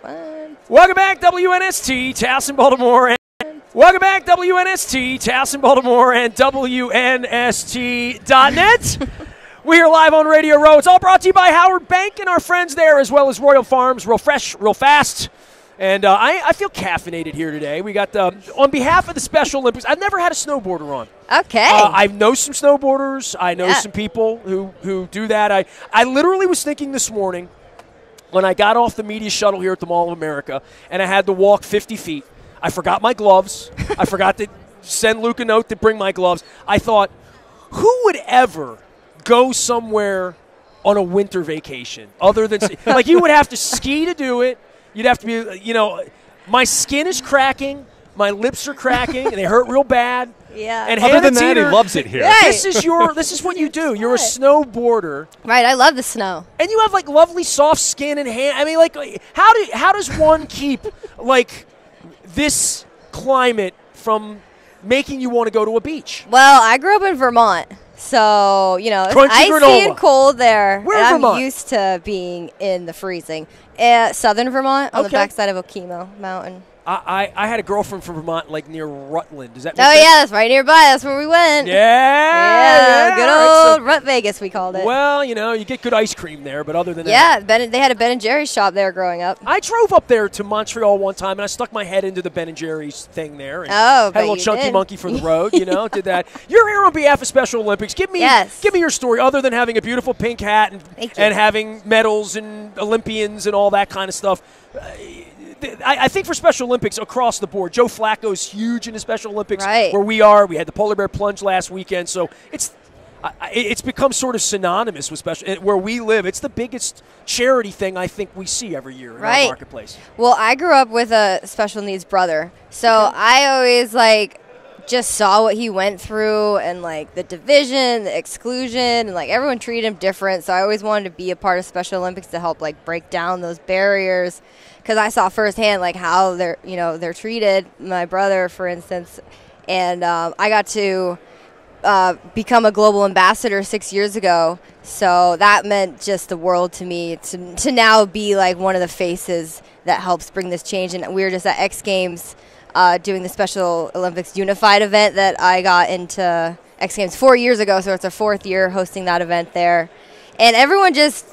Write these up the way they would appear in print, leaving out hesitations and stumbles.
Welcome back, WNST, Towson, Baltimore. Welcome back, WNST, Towson, Baltimore, and WNST.net. We are live on Radio Row. It's all brought to you by Howard Bank and our friends there, as well as Royal Farms, real fresh, real fast. And I feel caffeinated here today. We got, on behalf of the Special Olympics, I've never had a snowboarder on. Okay. I know some snowboarders. I know some people who do that. I literally was thinking this morning when I got off the media shuttle here at the Mall of America, and I had to walk 50 feet. I forgot my gloves. I forgot to send Luke a note to bring my gloves. I thought, who would ever go somewhere on a winter vacation other than – like you would have to ski to do it. You'd have to be, my skin is cracking, my lips are cracking, and they hurt real bad. Yeah. And other Hannah than that, Teter, he loves it here. Right. This is what you do. You're a snowboarder. Right, I love the snow. And you have like lovely soft skin and hand. I mean, like how does one keep like this climate from making you want to go to a beach? Well, I grew up in Vermont. So, it's Crunchy icy granola. and cold there. Where in and Vermont? I'm used to being in the freezing. Southern Vermont, on the backside of Okemo Mountain. I had a girlfriend from Vermont, like near Rutland. Does that make Oh, sense? yeah, that's right nearby. That's where we went. Yeah. Good Right, old Rut Vegas, we called it. Well, you get good ice cream there, but other than that. Yeah, they had a Ben & Jerry's shop there growing up. I drove up there to Montreal one time, and I stuck my head into the Ben & Jerry's thing there. And Oh, had a little chunky did. monkey for the road, did that. You're here on behalf of Special Olympics. Give me your story, other than having a beautiful pink hat and having medals and Olympians and all that kind of stuff. I think for Special Olympics across the board, Joe Flacco's huge in the Special Olympics where we are. We had the polar bear plunge last weekend, so it's become sort of synonymous with special. Where we live, it's the biggest charity thing I think we see every year in our marketplace. Well, I grew up with a special needs brother, so I always just saw what he went through and the division, the exclusion, and everyone treated him different. So I always wanted to be a part of Special Olympics to help break down those barriers, because I saw firsthand how they're treated. My brother, for instance, and I got to become a global ambassador 6 years ago. So that meant just the world to me to now be one of the faces that helps bring this change. And we were just at X Games doing the Special Olympics Unified event that I got into X Games 4 years ago. So it's our fourth year hosting that event there. And everyone just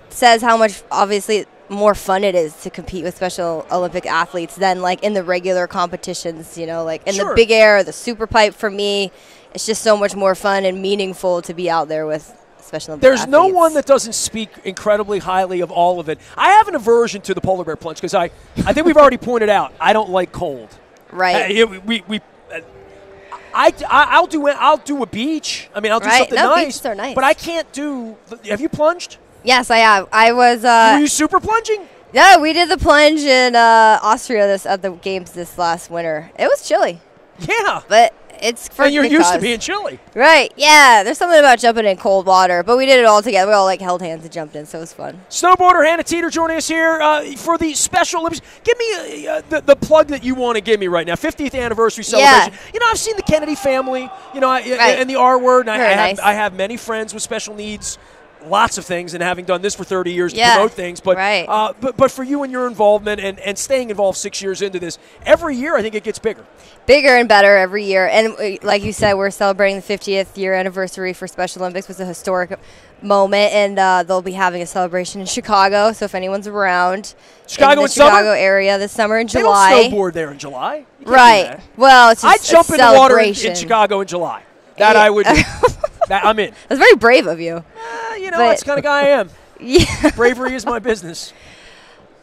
says how much, obviously, more fun it is to compete with Special Olympic athletes than in the regular competitions, in the big air, the super pipe. For me, it's just so much more fun and meaningful to be out there with Special Olympic athletes. There's no one that doesn't speak incredibly highly of all of it. I have an aversion to the polar bear plunge because I think we've already pointed out I don't like cold. Right. I'll do a beach. I mean, I'll do something nice. Beaches are nice. But I can't do. Have you plunged? Yes, I have. I was. Were you super plunging? Yeah, we did the plunge in Austria at the games this last winter. It was chilly. Yeah, but it's for. And you're used to being chilly, right? Yeah, there's something about jumping in cold water, but we did it all together. We all held hands and jumped in, so it was fun. Snowboarder Hannah Teter joining us here for the Special Olympics. Give me the plug that you want to give me right now. 50th anniversary celebration. Yeah. I've seen the Kennedy family. And the R word. And I have many friends with special needs. Lots of things, and having done this for 30 years to promote things. But, but for you and your involvement and staying involved 6 years into this, every year I think it gets bigger. Bigger and better every year. And like you said, we're celebrating the 50th year anniversary for Special Olympics. It was a historic moment, and they'll be having a celebration in Chicago. So if anyone's around Chicago in the Chicago area this summer in July. They don't snowboard there in July. Right. Well, it's just I'd jump in the water in Chicago in July. That I would do. I'm in. That's very brave of you. That's the kind of guy I am. Yeah. Bravery is my business.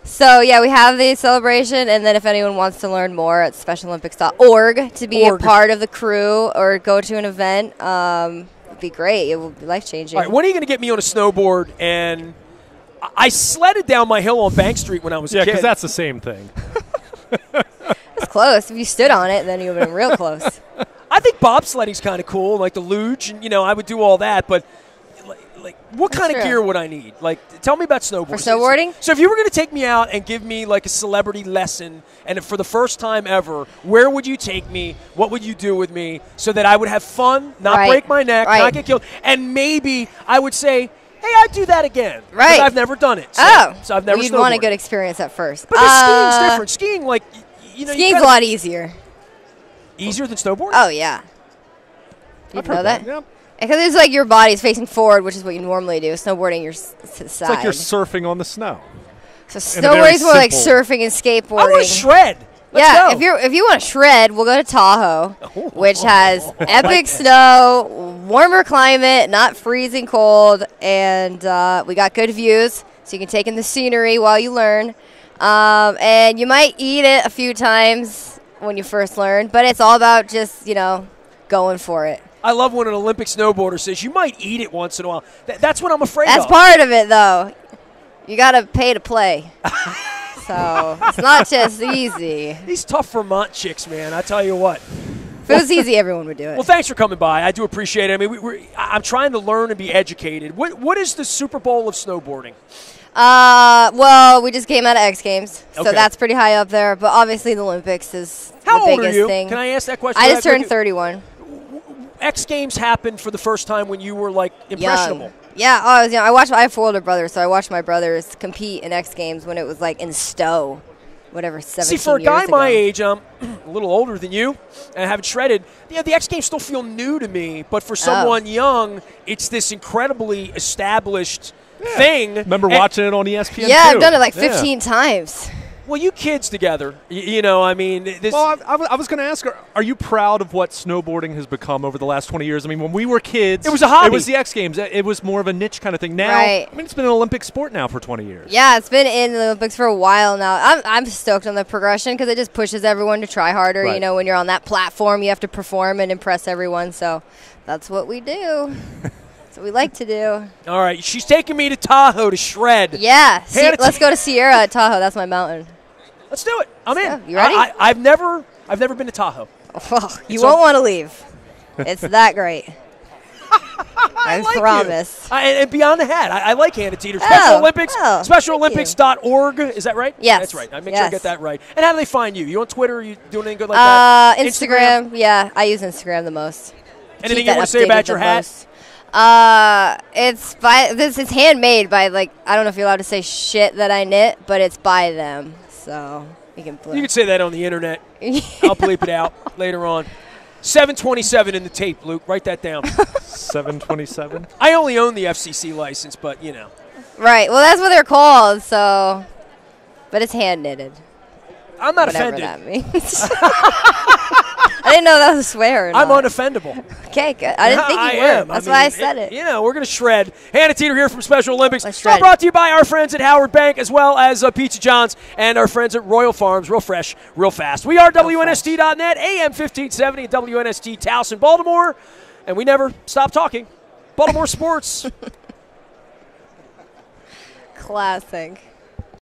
So, yeah, we have the celebration, and then if anyone wants to learn more at specialolympics.org to be a part of the crew or go to an event, it'd be great. It will be life-changing. All right, when are you going to get me on a snowboard? And I sledded down my hill on Bank Street when I was a kid. Yeah, because that's the same thing. It's close. If you stood on it, then you would have been real close. I think bobsledding's kind of cool, like the luge, and I would do all that. But what kind of gear would I need? Tell me about snowboarding. For snowboarding? So if you were going to take me out and give me a celebrity lesson, and for the first time ever, where would you take me? What would you do with me so that I would have fun, not break my neck, not get killed, and maybe I would say, hey, I'd do that again. Right. I've never done it. So, so I've never you'd want a good experience at first. But skiing's different. Skiing, like, skiing's a lot easier. Easier than snowboarding? Oh, yeah. Did you know that? Yep. Because it's like your body's facing forward, which is what you normally do. Snowboarding, you're to the side. It's like you're surfing on the snow. So snowboarding's more like surfing and skateboarding. I want to shred. Let's go. If you want to shred, we'll go to Tahoe, which has epic snow, warmer climate, not freezing cold, and we got good views, so you can take in the scenery while you learn. And you might eat it a few times when you first learn, but it's all about just, going for it. I love when an Olympic snowboarder says you might eat it once in a while. That's what I'm afraid of. That's part of it, though. You got to pay to play. So it's not just easy. These tough Vermont chicks, man, I tell you what. If it was easy, everyone would do it. Well, thanks for coming by. I do appreciate it. I mean, I'm trying to learn and be educated. What is the Super Bowl of snowboarding? Well, we just came out of X Games, so that's pretty high up there. But obviously, the Olympics is the biggest thing. How old are you? Can I ask that question? I just turned 31. X Games happened for the first time when you were, like, impressionable. Young. Yeah, I was young. I have 4 older brothers, so I watched my brothers compete in X Games when it was, like, in Stowe, whatever, 17 years ago. See, for a guy my age, I'm a little older than you, and I haven't shredded, the X Games still feel new to me. But for someone young, it's this incredibly established thing. Remember watching it on ESPN? Yeah, I've done it like 15 times. Well, you kids together, I mean. Well, I was going to ask, are you proud of what snowboarding has become over the last 20 years? I mean, when we were kids, it was a hobby. It was the X Games. It was more of a niche kind of thing. Now, right. I mean, it's been an Olympic sport now for 20 years. Yeah, it's been in the Olympics for a while now. I'm stoked on the progression because it just pushes everyone to try harder. Right. When you're on that platform, you have to perform and impress everyone. So that's what we do. That's what we like to do. All right, she's taking me to Tahoe to shred. Yeah, let's go to Sierra at Tahoe. That's my mountain. Let's do it. I'm in. You ready? I've never been to Tahoe. Oh, you won't want to leave. It's that great. I like promise. And beyond the hat, I like Hannah Teter. Special Olympics, SpecialOlympics.org. Is that right? Yes. That's right. I make sure I get that right. And how do they find you? You on Twitter? Are you doing anything good like that? Instagram. Yeah, I use Instagram the most. Anything you want to say about your hat? It's handmade by, like, I don't know if you're allowed to say shit that I knit, but it's by them. So you can say that on the internet. I'll bleep it out later on. 727 in the tape, Luke. Write that down. 727? I only own the FCC license, but, Right. Well, that's what they're called, so. But it's hand knitted. I'm not Whatever offended. That means. I didn't know that was a swear. I'm unoffendable. Okay, good. I didn't think you were. That's why I said it. We're going to shred. Hannah Teter here from Special Olympics. All brought to you by our friends at Howard Bank, as well as Pizza John's and our friends at Royal Farms. Real fresh, real fast. We are WNST.net, AM 1570 at WNST Towson, Baltimore. And we never stop talking. Baltimore sports. Classic.